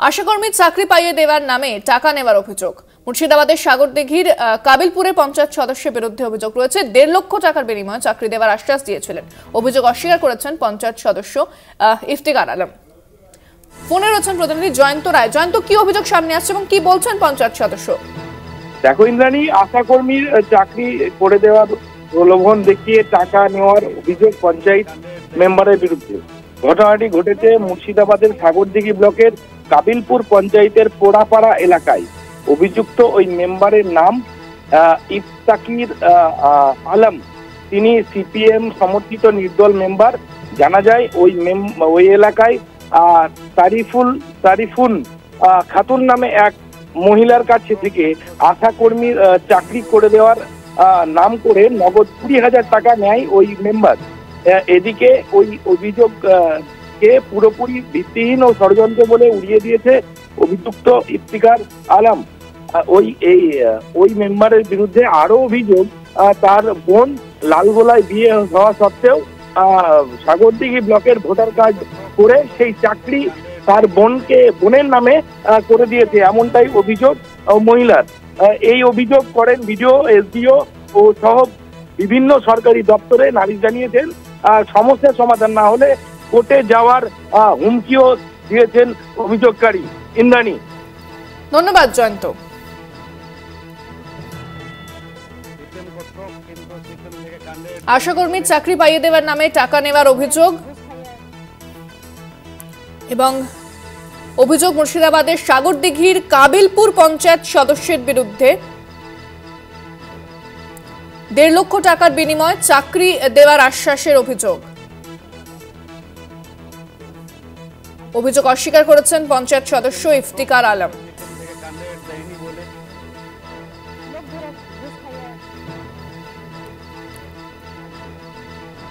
আশাকর্মীর চাকরি পাইয়ে দেওয়ার নামে টাকা নেওয়ার অভিযোগ। মুর্শিদাবাদের সাগরদিঘির কাবিলপুরে পঞ্চায়েত সদস্যের বিরুদ্ধে অভিযোগ রয়েছে। 1.5 লক্ষ টাকার বিনিময়ে চাকরি দেওয়ার আশ্বাস দিয়েছিলেন। অভিযোগ অস্বীকার করেছেন পঞ্চায়েত সদস্য ইফতিকার আলম। ফোনে রয়েছেন প্রতিনিধি জয়ন্ত রায়। জয়ন্ত, কি অভিযোগ সামনে আসছে এবং কি বলছেন পঞ্চায়েত সদস্য? দেখো ইন্দ্রাণী, আশাকর্মীর চাকরি করে দেওয়ার প্রলোভন দেখিয়ে টাকা নেওয়ার অভিযোগ পঞ্চায়েত মেম্বারের বিরুদ্ধে। ঘটনাটি ঘটেছে মুর্শিদাবাদের সাগরদিঘি ব্লকের কাবিলপুর পঞ্চায়েতের পোড়াপাড়া এলাকায়। অভিযুক্ত ওই মেম্বারের নাম ইফতিকার আলম। তিনি সিপিএম সমর্থিত নির্দল মেম্বার। জানা যায় ওই এলাকায় তারিফুন খাতুন নামে এক মহিলার কাছে থেকে আশাকর্মীর চাকরি করে দেওয়ার নাম করে নগদ 20,000 টাকা নেয় ওই মেম্বার। এদিকে ওই অভিযোগ কে পুরোপুরি ভিত্তিহীন ও ষড়যন্ত্র বলে উড়িয়ে দিয়েছে অভিযুক্ত ইফতিকার আলম। ওই মেম্বারের বিরুদ্ধে আরো অভিযোগ, তার বোন লালগোলায় বিয়ে হওয়া সত্ত্বেও সাগরদিঘি ব্লকের ভোটার কার্ড করে সেই চাকরি তার বোনের নামে করে দিয়েছে, এমনটাই অভিযোগ মহিলার। এই অভিযোগ করেন বিডিও, এসডিও ও সহ বিভিন্ন সরকারি দপ্তরে নালিশ জানিয়েছেন। সমস্যার সমাধান না হলে কোর্টে যাওয়ার হুমকিও দিয়েছেন অভিযোগকারী। ইন্দ্রাণী, ধন্যবাদ জয়ন্ত। আশাকর্মীর চাকরি পাইয়ে দেওয়ার নামে টাকা নেওয়ার অভিযোগ এবং অভিযোগ মুর্শিদাবাদের সাগরদিঘির কাবিলপুর পঞ্চায়েত সদস্যের বিরুদ্ধে 1.5 লক্ষ টাকার বিনিময়ে চাকরি দেওয়ার আশ্বাসের অভিযোগ অস্বীকার করেছেন পঞ্চায়েত সদস্য ইফতিকার আলম।